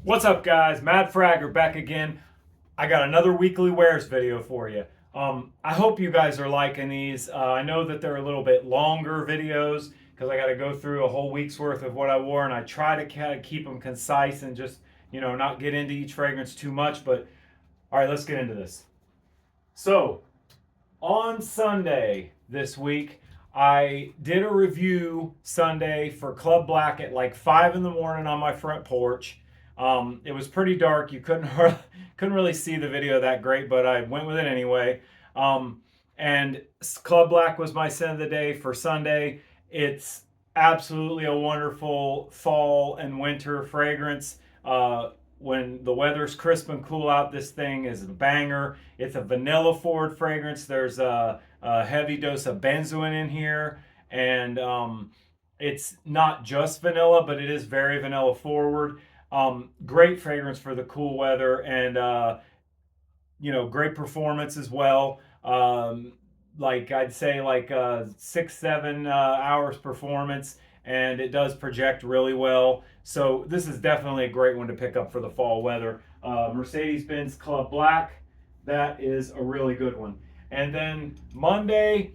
What's up, guys? Mad Fragger back again. I got another weekly wears video for you. I hope you guys are liking these. I know that they're a little bit longer videos because I got to go through a whole week's worth of what I wore, and I try to kind of keep them concise and just not get into each fragrance too much. But all right, let's get into this. So on Sunday this week, I did a review Sunday for Club Black at like 5 in the morning on my front porch. It was pretty dark. You couldn't really see the video that great, but I went with it anyway. And Club Black was my scent of the day for Sunday. It's absolutely a wonderful fall and winter fragrance. When the weather's crisp and cool out, this thing is a banger. It's a vanilla forward fragrance. There's a heavy dose of benzoin in here, and it's not just vanilla, but it is very vanilla forward. Great fragrance for the cool weather, and great performance as well. Like I'd say, like 6-7 hours performance, and it does project really well. So this is definitely a great one to pick up for the fall weather. Mercedes-Benz Club Black, that is a really good one. And then Monday,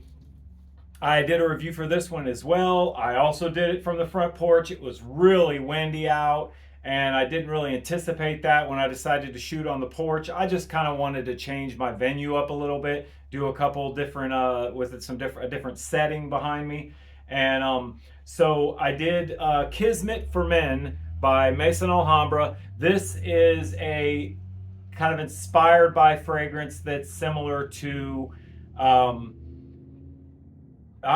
I did a review for this one as well. I also did it from the front porch. It was really windy out, and I didn't really anticipate that when I decided to shoot on the porch. I just kind of wanted to change my venue up a little bit, do a couple different with it, a different setting behind me. And so I did Kismet for Men by Maison Alhambra. This is a kind of inspired by fragrance that's similar to I'm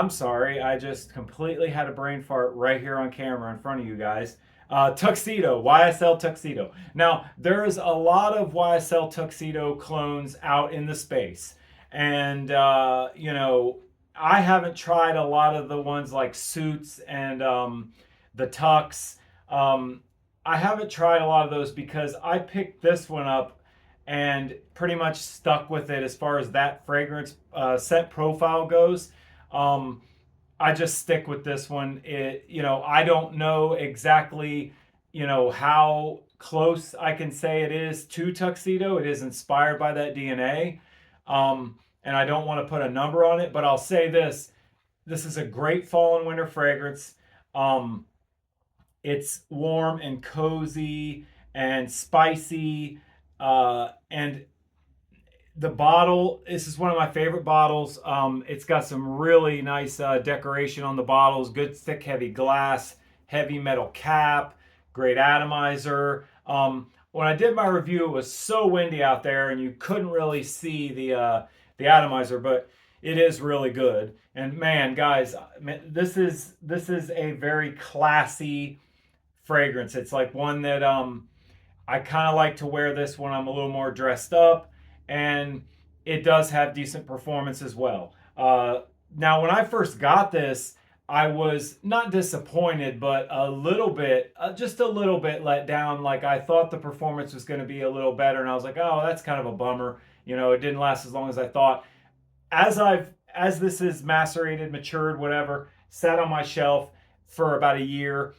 sorry, I just completely had a brain fart right here on camera in front of you guys. Tuxedo, YSL Tuxedo. Now, there's a lot of YSL Tuxedo clones out in the space. And, I haven't tried a lot of the ones like Suits and the Tux. I haven't tried a lot of those because I picked this one up and pretty much stuck with it as far as that fragrance scent profile goes. I just stick with this one. I don't know exactly, how close I can say it is to Tuxedo. It is inspired by that DNA. And I don't want to put a number on it, but I'll say this. This is a great fall and winter fragrance. It's warm and cozy and spicy. And the bottle, this is one of my favorite bottles. It's got some really nice decoration on the bottles, good thick heavy glass, heavy metal cap, great atomizer. When I did my review, it was so windy out there and you couldn't really see the atomizer, but it is really good. And man, guys, this is a very classy fragrance. It's like one that I kind of like to wear this when I'm a little more dressed up, and it does have decent performance as well. Now, when I first got this, I was not disappointed, but a little bit, just a little bit let down. Like I thought the performance was going to be a little better, and I was like, oh, that's kind of a bummer. It didn't last as long as I thought. As this is macerated, matured, whatever, sat on my shelf for about a year.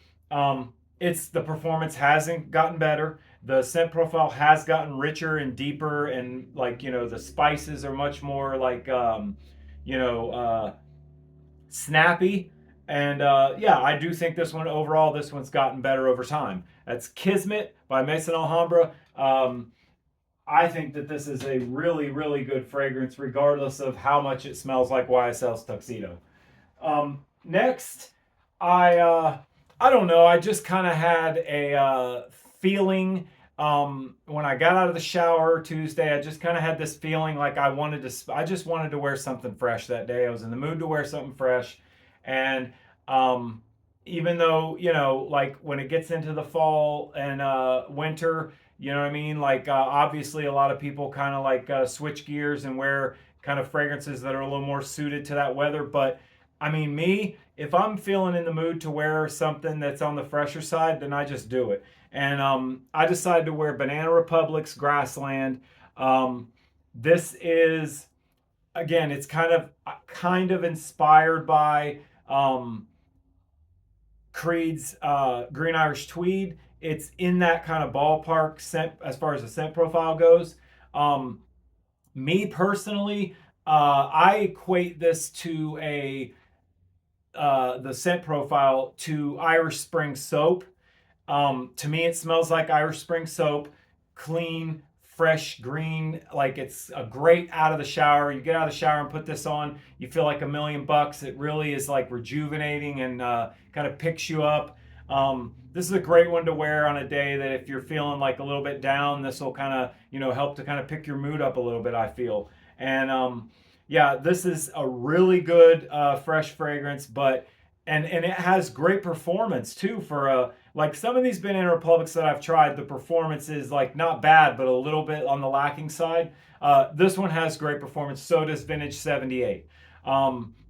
It's the performance hasn't gotten better. The scent profile has gotten richer and deeper, and like the spices are much more like snappy. And yeah, I do think this one overall, this one's gotten better over time. That's Kismet by Maison Alhambra. I think that this is a really, really good fragrance, regardless of how much it smells like YSL's Tuxedo. Next, I don't know. I just kind of had a feeling when I got out of the shower Tuesday. I just kind of had this feeling like I just wanted to wear something fresh that day. I was in the mood to wear something fresh, and even though like when it gets into the fall and winter, you know what I mean. Like obviously, a lot of people kind of like switch gears and wear kind of fragrances that are a little more suited to that weather, but I mean, if I'm feeling in the mood to wear something that's on the fresher side, then I just do it. And I decided to wear Banana Republic's Grassland. This is, again, it's kind of inspired by Creed's Green Irish Tweed. It's in that kind of ballpark scent as far as the scent profile goes. Me personally, I equate this to the scent profile to Irish Spring soap. To me, it smells like Irish Spring soap, clean, fresh, green. Like it's a great out of the shower. You get out of the shower and put this on, you feel like $1,000,000. It really is like rejuvenating and kind of picks you up. This is a great one to wear on a day that if you're feeling like a little bit down, this will kind of, help to kind of pick your mood up a little bit, I feel. And yeah, this is a really good fresh fragrance, and it has great performance too for like some of these Banana Republics that I've tried, the performance is like not bad, but a little bit on the lacking side. This one has great performance. So does Vintage 78.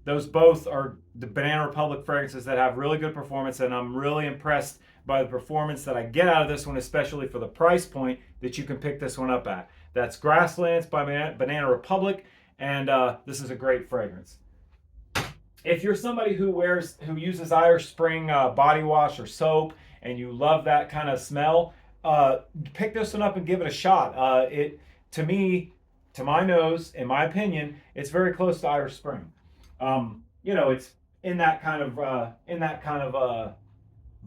Those both are the Banana Republic fragrances that have really good performance, and I'm really impressed by the performance that I get out of this one, especially for the price point that you can pick this one up at. That's Grasslands by Banana Republic, and this is a great fragrance. If you're somebody who uses Irish Spring body wash or soap, and you love that kind of smell, pick this one up and give it a shot. To me, to my nose, in my opinion, it's very close to Irish Spring. It's in that kind of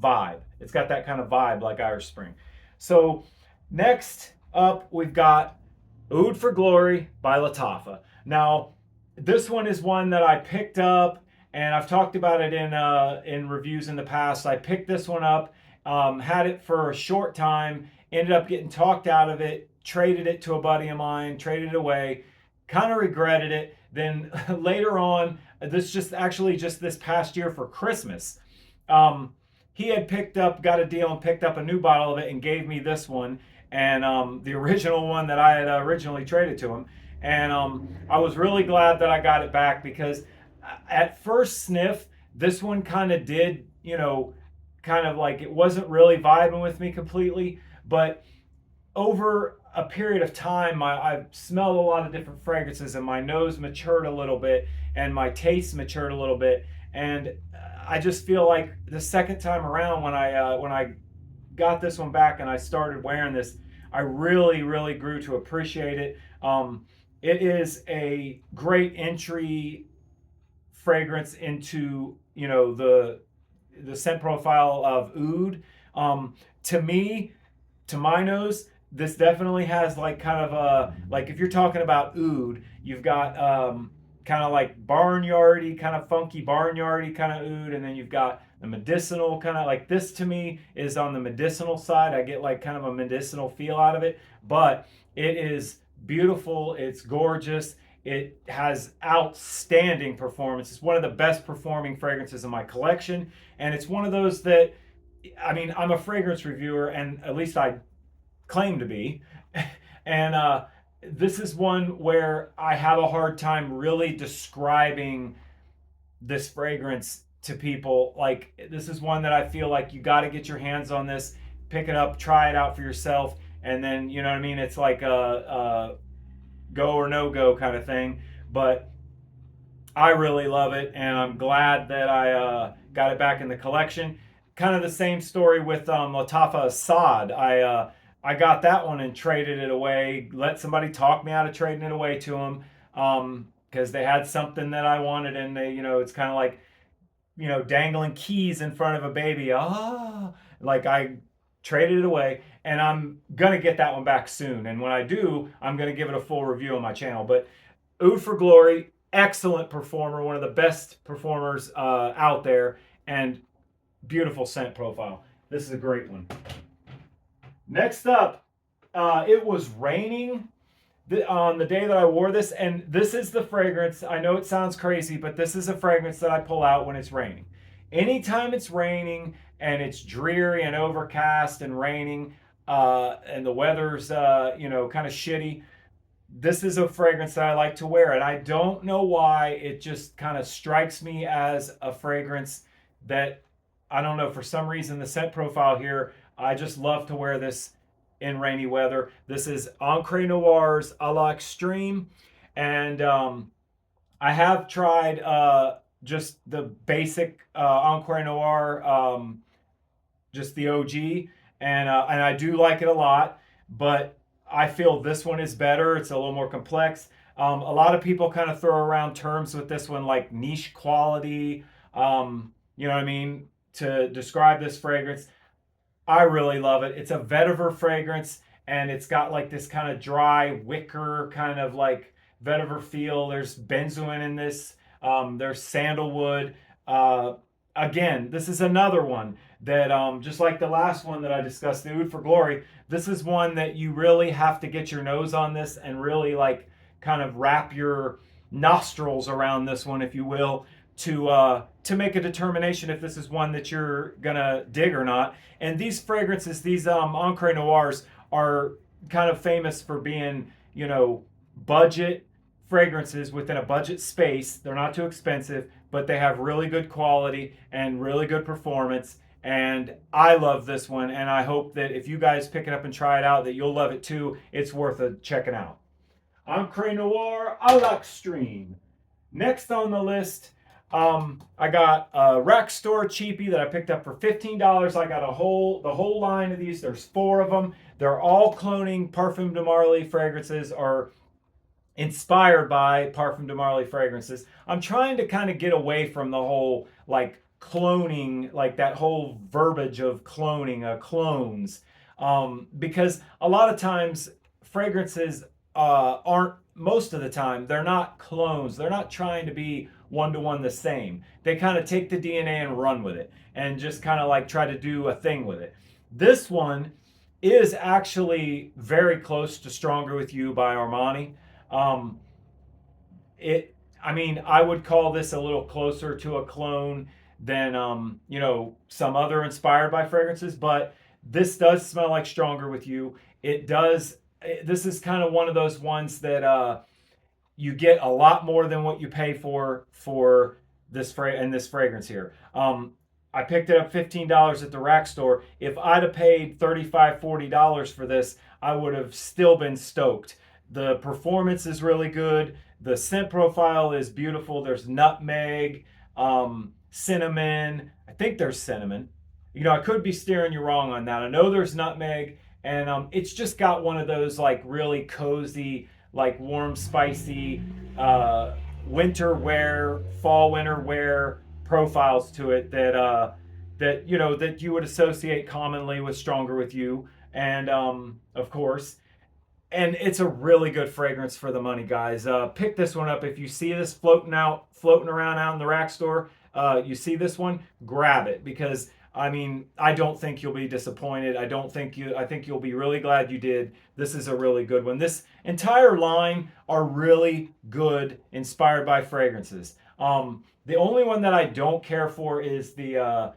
vibe. It's got that kind of vibe like Irish Spring. So next up, we've got Oud for Glory by Lattafa. Now, this one is one that I picked up, and I've talked about it in reviews in the past. I picked this one up, had it for a short time, ended up getting talked out of it, traded it to a buddy of mine, traded it away, kind of regretted it. Then later on, this past year for Christmas, he had got a deal and picked up a new bottle of it and gave me this one, and the original one that I had originally traded to him. And I was really glad that I got it back, because at first sniff, this one kind of did, kind of like it wasn't really vibing with me completely. But over a period of time, I smelled a lot of different fragrances, and my nose matured a little bit, and my taste matured a little bit. And I just feel like the second time around, when I got this one back and I started wearing this, I really, really grew to appreciate it. It is a great entry fragrance into the scent profile of Oud. To me, to my nose, this definitely has like kind of a, like if you're talking about Oud, you've got kind of like barnyardy, kind of funky barnyardy kind of Oud, and then you've got the medicinal kind of, like this to me is on the medicinal side. I get like kind of a medicinal feel out of it, but it is beautiful. It's gorgeous. It has outstanding performance. It's one of the best performing fragrances in my collection, and it's one of those that, I mean, I'm a fragrance reviewer, and at least I claim to be, and this is one where I have a hard time really describing this fragrance to people. Like, this is one that I feel like you got to get your hands on this, pick it up, try it out for yourself, and then, you know what I mean, it's like a go or no go kind of thing. But I really love it, and I'm glad that I got it back in the collection. Kind of the same story with Lattafa Assad. I got that one and traded it away. Let somebody talk me out of trading it away to them, because they had something that I wanted, and they, it's kind of like, dangling keys in front of a baby. Like I traded it away, and I'm gonna get that one back soon. And when I do, I'm gonna give it a full review on my channel. But Oud for Glory, excellent performer, one of the best performers out there, and beautiful scent profile. This is a great one. Next up, it was raining on the day that I wore this, and this is the fragrance. I know it sounds crazy, but this is a fragrance that I pull out when it's raining. Anytime it's raining and it's dreary and overcast and raining, and the weather's kind of shitty, this is a fragrance that I like to wear. And I don't know why, it just kind of strikes me as a fragrance that, I don't know, for some reason the scent profile here, I just love to wear this in rainy weather. This is Ancre Noir's A La Extreme, and I have tried just the basic Encore Noir, just the OG, and I do like it a lot. But I feel this one is better. It's a little more complex. A lot of people kind of throw around terms with this one like niche quality. You know what I mean, to describe this fragrance. I really love it. It's a vetiver fragrance, and it's got like this kind of dry wicker kind of like vetiver feel. There's benzoin in this. There's sandalwood. Uh, Again, this is another one that just like the last one that I discussed, the Oud for Glory. This is one that you really have to get your nose on this and really like kind of wrap your nostrils around this one, if you will, to make a determination if this is one that you're gonna dig or not. And these fragrances, these Encore Noirs, are kind of famous for being, you know, budget fragrances within a budget space. They're not too expensive, but they have really good quality and really good performance. And I love this one, and I hope that if you guys pick it up and try it out, that you'll love it too. It's worth a checking out. Encore Noir à l'Extreme. Next on the list, I got a Rack Store cheapie that I picked up for $15. I got the whole line of these. There's 4 of them. They're all cloning Parfum de Marly fragrances, or inspired by Parfum de Marly fragrances. I'm trying to kind of get away from the whole like cloning, like that whole verbiage of cloning, clones, because a lot of times fragrances aren't, most of the time they're not clones. They're not trying to be one to one the same. They kind of take the DNA and run with it and just kind of like try to do a thing with it. This one is actually very close to Stronger with You by Armani. Um, I mean, I would call this a little closer to a clone than, you know, some other inspired by fragrances, but this does smell like Stronger with You. It does. This is kind of one of those ones that you get a lot more than what you pay for this fragrance here. I picked it up $15 at the Rack Store. If I'd have paid $35-40 for this, I would have still been stoked. The performance is really good. The scent profile is beautiful. There's nutmeg, cinnamon. I think there's cinnamon. You know, I could be steering you wrong on that. I know there's nutmeg, and it's just got one of those like really cozy, like warm, spicy winter wear, fall winter wear profiles to it that you know that you would associate commonly with Stronger with You, and of course. And it's a really good fragrance for the money, guys. Pick this one up if you see this floating around out in the Rack Store. You see this one, grab it, because I mean, I don't think you'll be disappointed. I think you'll be really glad you did. This is a really good one. This entire line are really good, inspired by fragrances. The only one that I don't care for is the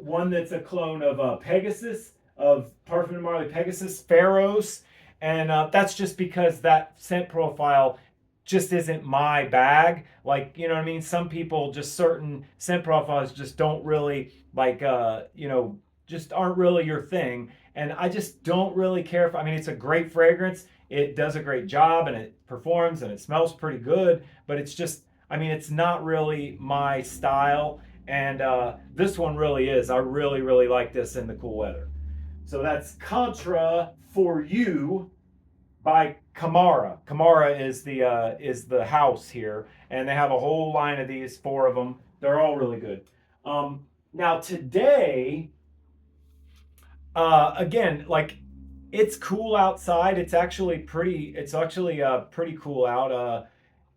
one that's a clone of Pegasus, of Parfum de Marly Pegasus, Pharos, and that's just because that scent profile just isn't my bag. Like, you know what I mean? Some people, just certain scent profiles just don't really like, you know, just aren't really your thing. And I just don't really care if, I mean, it's a great fragrance. It does a great job and it performs and it smells pretty good, but it's just, I mean, it's not really my style. And this one really is. I really, really like this in the cool weather. So that's Contra for You by Kamara. Kamara is the house here, and they have a whole line of these, 4 of them. They're all really good. Now today, again, like it's cool outside. It's actually pretty. It's actually pretty cool out,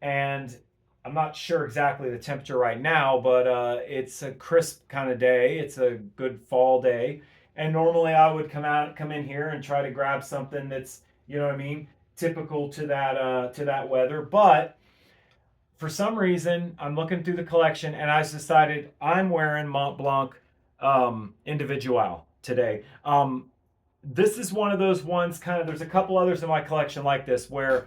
and I'm not sure exactly the temperature right now, but it's a crisp kind of day. It's a good fall day, and normally I would come in here and try to grab something that's, you know what I mean, typical to that weather. But for some reason, I'm looking through the collection and I decided I'm wearing Mont Blanc Individual today. This is one of those ones, kind of, there's a couple others in my collection like this where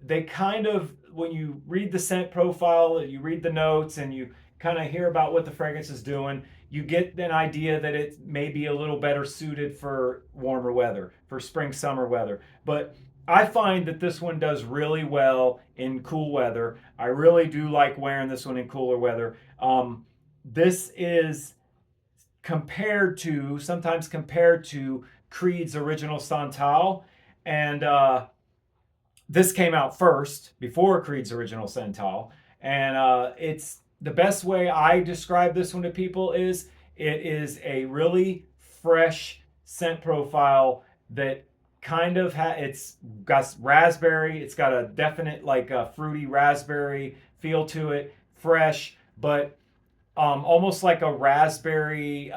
they kind of, when you read the scent profile, you read the notes, and you kind of hear about what the fragrance is doing, you get an idea that it may be a little better suited for warmer weather, for spring, summer weather. But I find that this one does really well in cool weather. I really do like wearing this one in cooler weather. This is sometimes compared to Creed's original Santal, and this came out first before Creed's original Santal, and it's the best way I describe this one to people is it is a really fresh scent profile that kind of it's got raspberry. It's got a definite like a fruity raspberry feel to it, fresh, but almost like a raspberry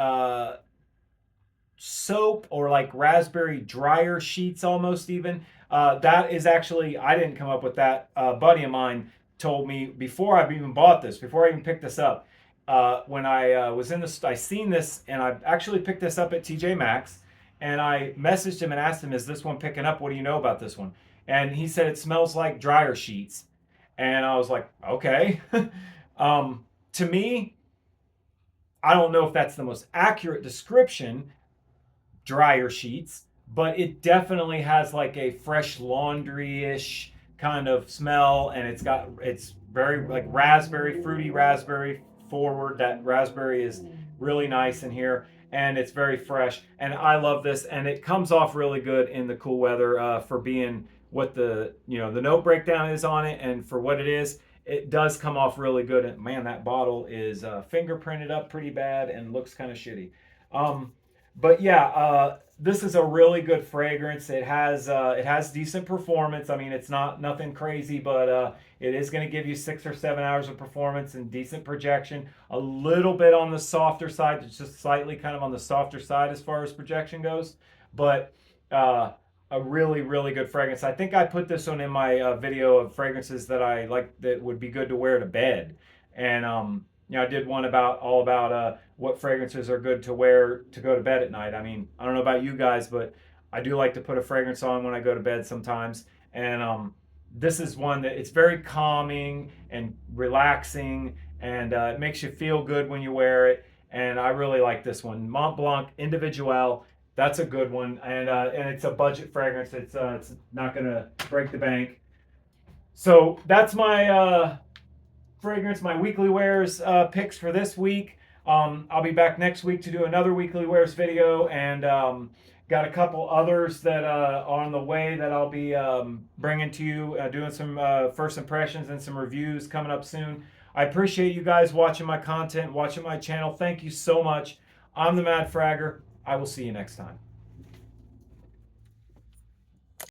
soap or like raspberry dryer sheets almost even. That is actually, I didn't come up with that. A buddy of mine told me before I've even bought this, before I even picked this up. When I was in I seen this and I actually picked this up at TJ Maxx, and I messaged him and asked him, is this one picking up? What do you know about this one? And he said it smells like dryer sheets. And I was like, okay. To me, I don't know if that's the most accurate description, dryer sheets, but it definitely has like a fresh laundry-ish kind of smell, and it's very like raspberry, fruity raspberry forward. That raspberry is really nice in here, and it's very fresh. And I love this, and it comes off really good in the cool weather for being what the the note breakdown is on it, and for what it is. It does come off really good. And man, that bottle is fingerprinted up pretty bad and looks kind of shitty. But yeah, this is a really good fragrance. It has decent performance. I mean, it's nothing crazy, but it is going to give you 6 or 7 hours of performance and decent projection. A little bit on the softer side, it's just slightly kind of on the softer side as far as projection goes, but a really, really good fragrance. I think I put this one in my video of fragrances that I like that would be good to wear to bed. And I did one all about what fragrances are good to wear to go to bed at night. I mean, I don't know about you guys, but I do like to put a fragrance on when I go to bed sometimes. And this is one that it's very calming and relaxing, and it makes you feel good when you wear it. And I really like this one, Mont Blanc Individuel. That's a good one, and it's a budget fragrance. It's not gonna break the bank. So that's my fragrance, my weekly wears picks for this week. I'll be back next week to do another weekly wears video, and got a couple others that are on the way that I'll be bringing to you, doing some first impressions and some reviews coming up soon. I appreciate you guys watching my content, watching my channel. Thank you so much. I'm the Mad Fragger. I will see you next time.